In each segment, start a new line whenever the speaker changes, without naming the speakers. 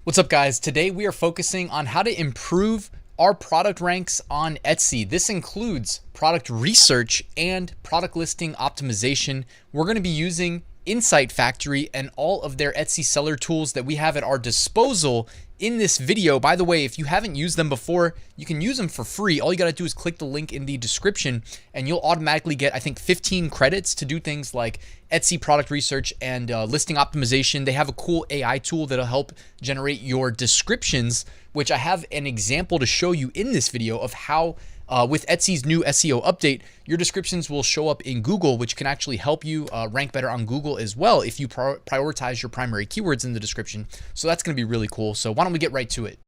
What's up, guys? Today we are focusing on how to improve our product ranks on Etsy. This includes product research and product listing optimization. We're going to be using Insight Factory and all of their Etsy seller tools that we have at our disposal in this video. By the way, if you haven't used them before, you can use them for free. All you got to do is click the link in the description and you'll automatically get, I think, 15 credits to do things like Etsy product research and listing optimization. They have a cool AI tool that'll help generate your descriptions, which I have an example to show you in this video of how with Etsy's new SEO update, your descriptions will show up in Google, which can actually help you rank better on Google as well if you prioritize your primary keywords in the description. So that's going to be really cool. So why don't we get right to it?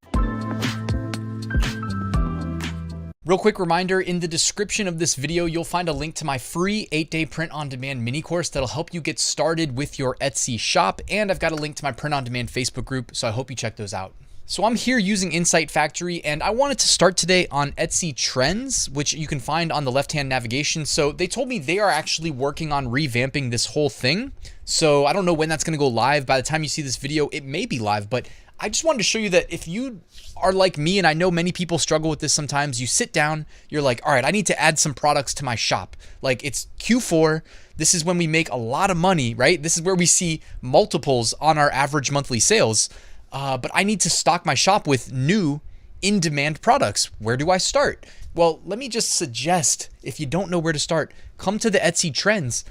Real quick reminder, in the description of this video, you'll find a link to my free 8-day print-on-demand mini course that'll help you get started with your Etsy shop. And I've got a link to my print-on-demand Facebook group, so I hope you check those out. So I'm here using Insight Factory, and I wanted to start today on Etsy Trends, which you can find on the left-hand navigation. So they told me they are actually working on revamping this whole thing. So I don't know when that's going to go live. By the time you see this video, it may be live, but I just wanted to show you that if you are like me, and I know many people struggle with this sometimes, you sit down, you're like, all right, I need to add some products to my shop. Like, it's Q4. This is when we make a lot of money, right? This is where we see multiples on our average monthly sales. But I need to stock my shop with new in-demand products. Where do I start? Well, let me just suggest, if you don't know where to start, come to the Etsy Trends.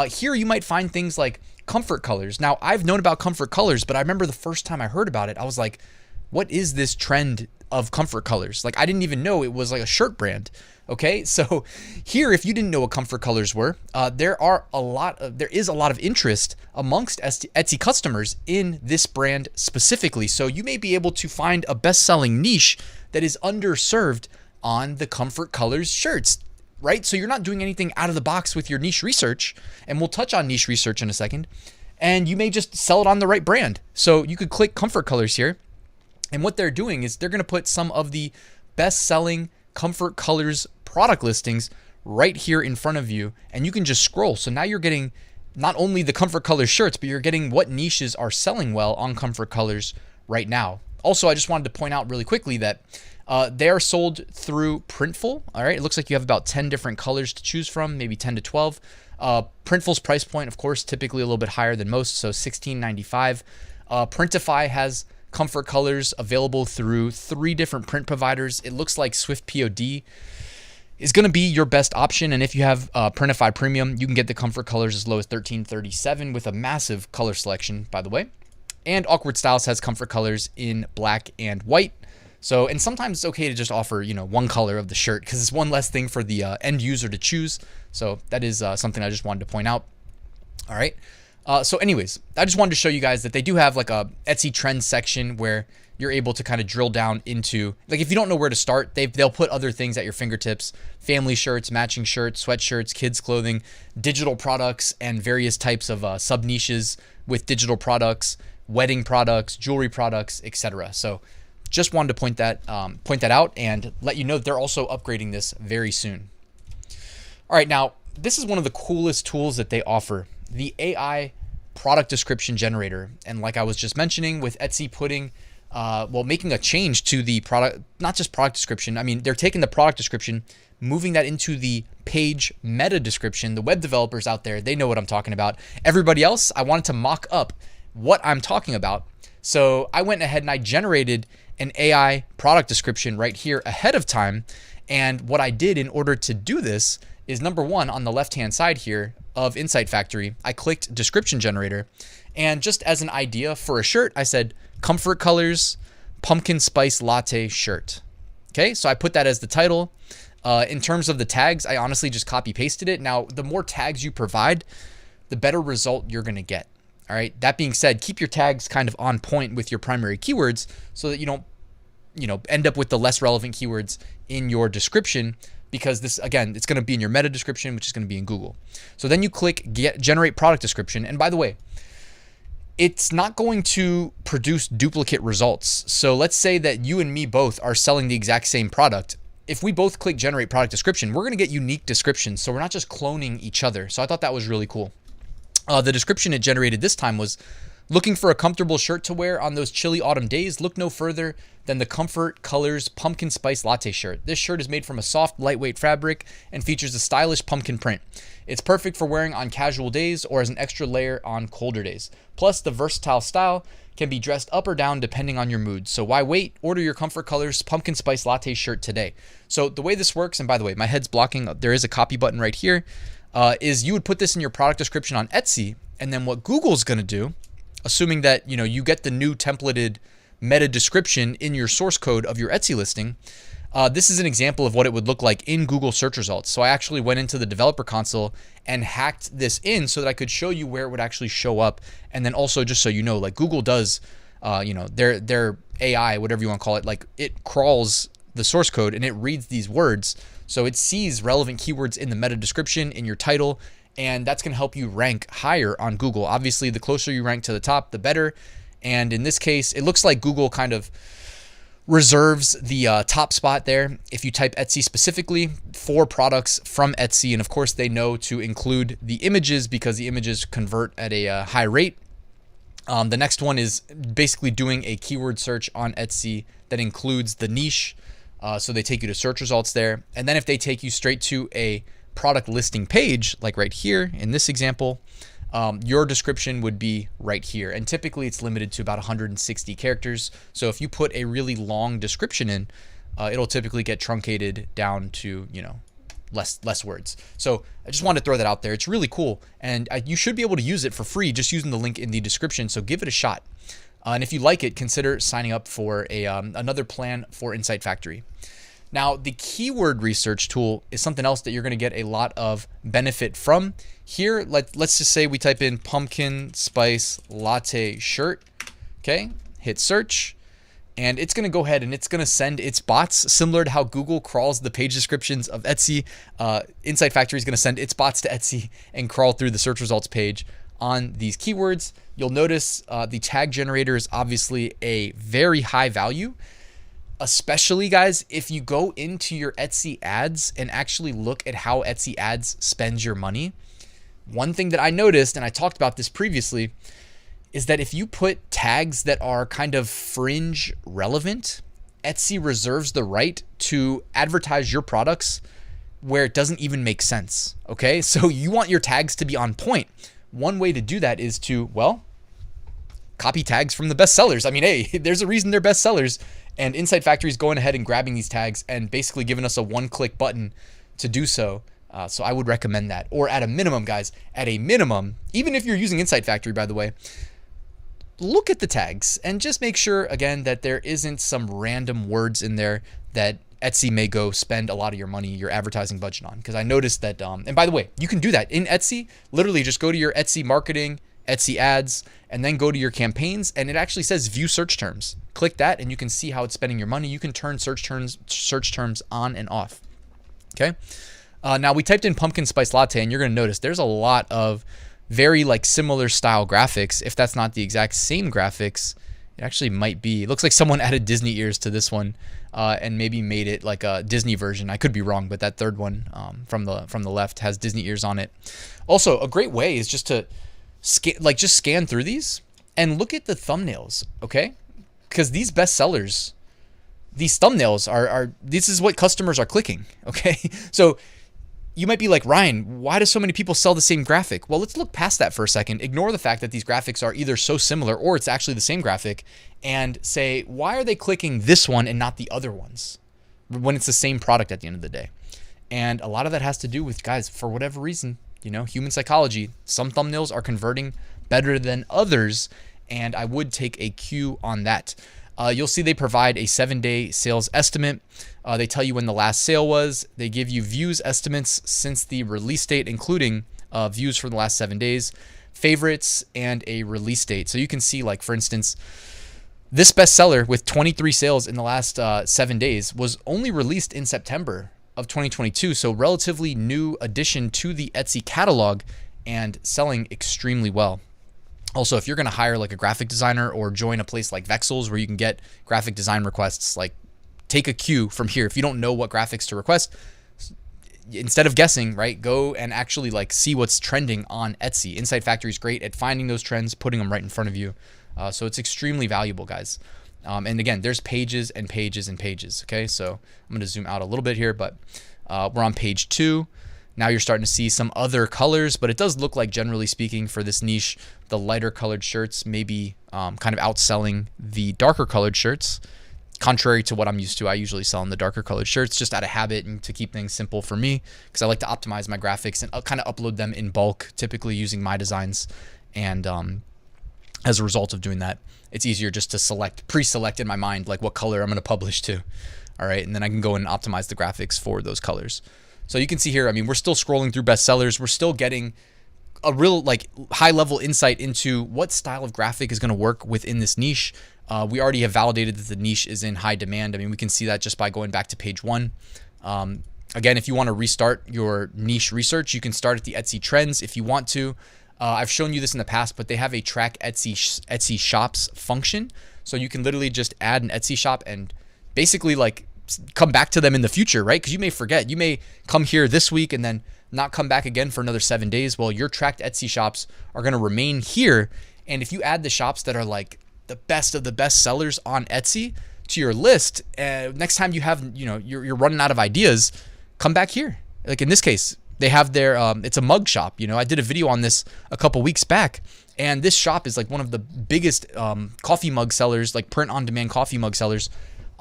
Here you might find things like comfort colors. Now, I've known about comfort colors, but I remember the first time I heard about it, I was like, what is this trend of comfort colors? Like, I didn't even know it was like a shirt brand. Okay, so here, if you didn't know what comfort colors were, there is a lot of interest amongst Etsy customers in this brand specifically. So you may be able to find a best-selling niche that is underserved on the comfort colors shirts, right? So you're not doing anything out of the box with your niche research, and we'll touch on niche research in a second. And you may just sell it on the right brand. So you could click comfort colors here, and what they're doing is they're going to put some of the best-selling comfort colors product listings right here in front of you, and you can just scroll. So now you're getting not only the comfort colors shirts, but you're getting what niches are selling well on comfort colors right now. Also, I just wanted to point out really quickly that they are sold through Printful. All right, it looks like you have about 10 different colors to choose from, maybe 10 to 12. Printful's price point, of course, typically a little bit higher than most, so $16.95. Printify has comfort colors available through 3 different print providers. It looks like SwiftPOD is going to be your best option, and if you have Printify Premium, you can get the comfort colors as low as $13.37 with a massive color selection, by the way. And Awkward Styles has comfort colors in black and white. So, and sometimes it's okay to just offer, one color of the shirt because it's one less thing for the end user to choose. So that is something I just wanted to point out. All right. So anyways, I just wanted to show you guys that they do have like a Etsy Trends section where you're able to kind of drill down into, like, if you don't know where to start, they'll put other things at your fingertips: family shirts, matching shirts, sweatshirts, kids clothing, digital products, and various types of sub niches with digital products, wedding products, jewelry products, etc. So just wanted to point that out and let you know that they're also upgrading this very soon. All right, now this is one of the coolest tools that they offer, the AI product description generator. And like I was just mentioning, with Etsy putting making a change to the product, not just product description. I mean, they're taking the product description, moving that into the page meta description. The web developers out there, they know what I'm talking about. Everybody else, I wanted to mock up what I'm talking about. So I went ahead and I generated an AI product description right here ahead of time. And what I did in order to do this is, number one, on the left-hand side here of Insight Factory, I clicked description generator. And just as an idea for a shirt, I said, comfort colors, pumpkin spice latte shirt. Okay, so I put that as the title. In terms of the tags, I honestly just copy pasted it. Now, the more tags you provide, the better result you're going to get. All right. That being said, keep your tags kind of on point with your primary keywords so that you don't, end up with the less relevant keywords in your description, because this, again, it's going to be in your meta description, which is going to be in Google. So then you click generate product description. And by the way, it's not going to produce duplicate results. So let's say that you and me both are selling the exact same product. If we both click generate product description, we're going to get unique descriptions. So we're not just cloning each other. So I thought that was really cool. The description it generated this time was Looking for a comfortable shirt to wear on those chilly autumn days? Look no further than the Comfort Colors Pumpkin Spice Latte shirt. This shirt is made from a soft, lightweight fabric and features a stylish pumpkin print. It's perfect for wearing on casual days or as an extra layer on colder days. Plus, the versatile style can be dressed up or down depending on your mood. So why wait? Order your Comfort Colors Pumpkin Spice Latte shirt today. So the way this works, and by the way, my head's blocking, there is a copy button right here, is you would put this in your product description on Etsy, and then what Google's gonna do, assuming that you get the new templated meta description in your source code of your Etsy listing, this is an example of what it would look like in Google search results. So I actually went into the developer console and hacked this in so that I could show you where it would actually show up. And then also, just so you know, like Google does, their AI, whatever you want to call it, like it crawls the source code and it reads these words. So it sees relevant keywords in the meta description, in your title, and that's going to help you rank higher on Google. Obviously, the closer you rank to the top, the better. And in this case, it looks like Google kind of reserves the top spot there if you type Etsy specifically for products from Etsy. And of course, they know to include the images because the images convert at a high rate. The next one is basically doing a keyword search on Etsy that includes the niche. So they take you to search results there. And then if they take you straight to a product listing page, like right here in this example, your description would be right here. And typically it's limited to about 160 characters. So if you put a really long description in, it'll typically get truncated down to, less words. So I just wanted to throw that out there. It's really cool. And you should be able to use it for free just using the link in the description. So give it a shot. And if you like it, consider signing up for another plan for Insight Factory. Now, the keyword research tool is something else that you're going to get a lot of benefit from. Here, let's just say we type in pumpkin spice latte shirt. Okay, hit search, and it's going to go ahead and it's going to send its bots, similar to how Google crawls the page descriptions of Etsy. Insight Factory is going to send its bots to Etsy and crawl through the search results page on these keywords. You'll notice the tag generator is obviously a very high value. Especially, guys, if you go into your Etsy ads and actually look at how Etsy ads spends your money, one thing that I noticed, and I talked about this previously, is that if you put tags that are kind of fringe relevant, Etsy reserves the right to advertise your products where it doesn't even make sense, okay? So you want your tags to be on point. One way to do that is to, copy tags from the best sellers. I mean, hey, there's a reason they're best sellers. And Insight Factory is going ahead and grabbing these tags and basically giving us a one-click button to do so. So I would recommend that. Or at a minimum, guys, even if you're using Insight Factory, by the way, look at the tags and just make sure, again, that there isn't some random words in there that Etsy may go spend a lot of your money, your advertising budget on. Because I noticed that, and by the way, you can do that in Etsy. Literally just go to your Etsy marketing, Etsy ads, and then go to your campaigns, and it actually says view search terms. Click that and you can see how it's spending your money. You can turn search terms on and off. Okay. Now we typed in pumpkin spice latte, and you're going to notice there's a lot of very similar style graphics. If that's not the exact same graphics, it actually might be. It looks like someone added Disney ears to this one and maybe made it like a Disney version. I could be wrong, but that third one from the left has Disney ears on it. Also, a great way is just to scan through these and look at the thumbnails, okay? Because these best sellers, these thumbnails are this is what customers are clicking, okay? So you might be like, Ryan, why do so many people sell the same graphic? Well, let's look past that for a second. Ignore the fact that these graphics are either so similar or it's actually the same graphic, and say, why are they clicking this one and not the other ones when it's the same product at the end of the day? And a lot of that has to do with, guys, for whatever reason, human psychology, some thumbnails are converting better than others, and I would take a cue on that. You'll see they provide a 7-day sales estimate. They tell you when the last sale was. They give you views estimates since the release date, including views for the last 7 days, favorites, and a release date. So you can see, for instance, this bestseller with 23 sales in the last 7 days was only released in September of 2022. So relatively new addition to the Etsy catalog and selling extremely well. Also, if you're going to hire a graphic designer or join a place like Vexels where you can get graphic design requests, take a cue from here. If you don't know what graphics to request, instead of guessing, right, go and actually like see what's trending on Etsy. Insight Factory is great at finding those trends, putting them right in front of you. So it's extremely valuable, guys. And again, there's pages and pages and pages. Okay, so I'm going to zoom out a little bit here, but we're on page 2. Now you're starting to see some other colors, but it does look like, generally speaking, for this niche, the lighter colored shirts may be kind of outselling the darker colored shirts. Contrary to what I'm used to, I usually sell in the darker colored shirts just out of habit and to keep things simple for me, because I like to optimize my graphics and kind of upload them in bulk, typically using MyDesigns. And as a result of doing that, it's easier just to pre-select in my mind like what color I'm going to publish to. All right, and then I can go and optimize the graphics for those colors. So you can see here, I mean, we're still scrolling through bestsellers. We're still getting a real like high level insight into what style of graphic is going to work within this niche. We already have validated that the niche is in high demand. I mean, we can see that just by going back to page 1. Again, if you want to restart your niche research, you can start at the Etsy trends if you want to. I've shown you this in the past, but they have a track Etsy shops function. So you can literally just add an Etsy shop and basically like come back to them in the future, right? Because you may forget. You may come here this week and then not come back again for another 7 days. Well, your tracked Etsy shops are going to remain here. And if you add the shops that are like the best of the best sellers on Etsy to your list, next time you have, you're running out of ideas, come back here. Like in this case, they have their, it's a mug shop. I did a video on this a couple weeks back, and this shop is like one of the biggest coffee mug sellers, like print on demand coffee mug sellers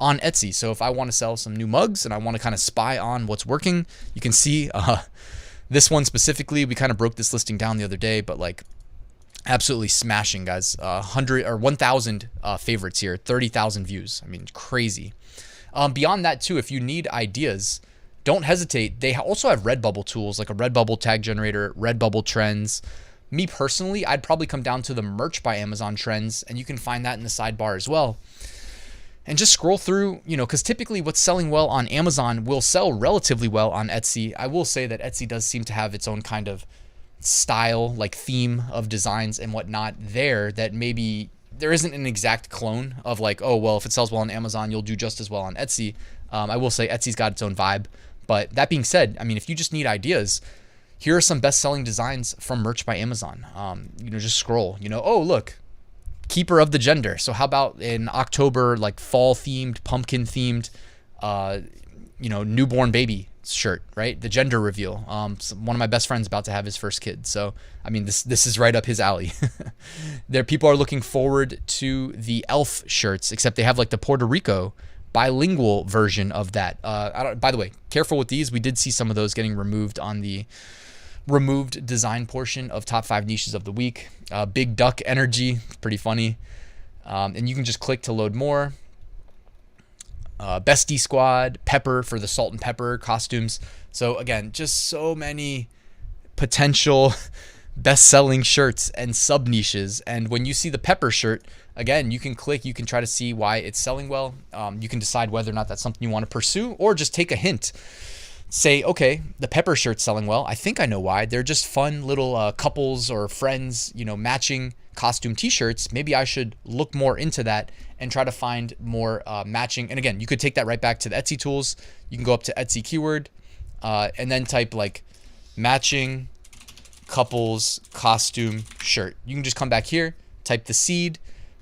on Etsy. So if I want to sell some new mugs and I want to kind of spy on what's working, you can see this one specifically, we kind of broke this listing down the other day, but like absolutely smashing, guys. 100 or 1,000 favorites here, 30,000 views. I mean, crazy. Beyond that too, if you need ideas, don't hesitate. They also have Redbubble tools like a Redbubble tag generator, Redbubble trends. Me personally, I'd probably come down to the merch by Amazon trends, and you can find that in the sidebar as well. And just scroll through, because typically what's selling well on Amazon will sell relatively well on Etsy. I will say that Etsy does seem to have its own kind of style, like theme of designs and whatnot there, that maybe there isn't an exact clone of like, oh, well, if it sells well on Amazon, you'll do just as well on Etsy. I will say Etsy's got its own vibe. But that being said, I mean, if you just need ideas, here are some best-selling designs from merch by Amazon. Just scroll, oh, look, Keeper of the Gender. So how about in October, like fall themed, pumpkin themed, newborn baby shirt, right? The gender reveal. One of my best friends about to have his first kid. So, I mean, this is right up his alley. People are looking forward to the elf shirts, except they have like the Puerto Rico bilingual version of that. By the way, careful with these. We did see some of those getting removed on the removed design portion of top 5 niches of the week. Big duck energy, pretty funny. And you can just click to load more. Bestie Squad, Pepper for the salt and pepper costumes. So again, just so many potential best-selling shirts and sub niches. And when you see the Pepper shirt, again, you can click, you can try to see why it's selling well. You can decide whether or not that's something you want to pursue, or just take a hint. Say, okay, the Pepper shirt's selling well. I think I know why. They're just fun little couples or friends, matching costume t-shirts. Maybe I should look more into that and try to find more matching. And again, you could take that right back to the Etsy tools. You can go up to Etsy keyword and then type like matching couples costume shirt. You can just come back here, type the seed.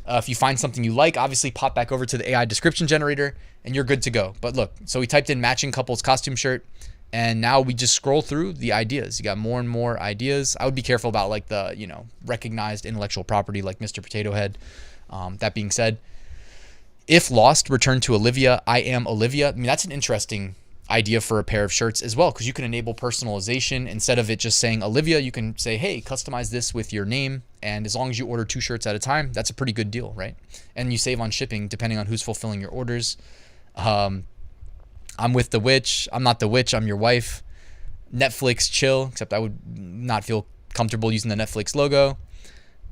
If you find something you like, obviously pop back over to the AI description generator and you're good to go. But look, so we typed in matching couples costume shirt, and now we just scroll through the ideas. You got more and more ideas. I would be careful about like the, recognized intellectual property like Mr. Potato Head. That being said, if lost, return to Olivia. I am Olivia. I mean, that's an interesting idea for a pair of shirts as well, because you can enable personalization. Instead of it just saying Olivia, you can say, hey, customize this with your name. And as long as you order 2 shirts at a time, that's a pretty good deal, right? And you save on shipping depending on who's fulfilling your orders. I'm with the witch. I'm not the witch. I'm your wife. Netflix chill, except I would not feel comfortable using the Netflix logo.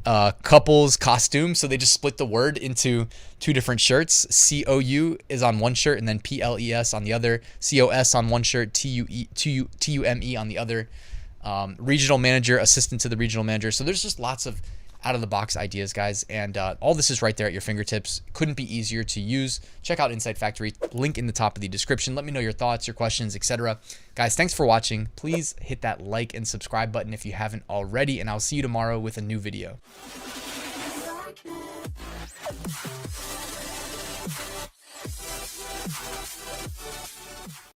Couples costume. So they just split the word into 2 different shirts. COU is on one shirt, and then PLES on the other. COS on one shirt, TUME on the other. Regional manager, assistant to the regional manager. So there's just lots of out of the box ideas, guys. And all this is right there at your fingertips. Couldn't be easier to use. Check out Insight Factory, link in the top of the description. Let me know your thoughts, your questions, etc. Guys, thanks for watching. Please hit that like and subscribe button if you haven't already, and I'll see you tomorrow with a new video.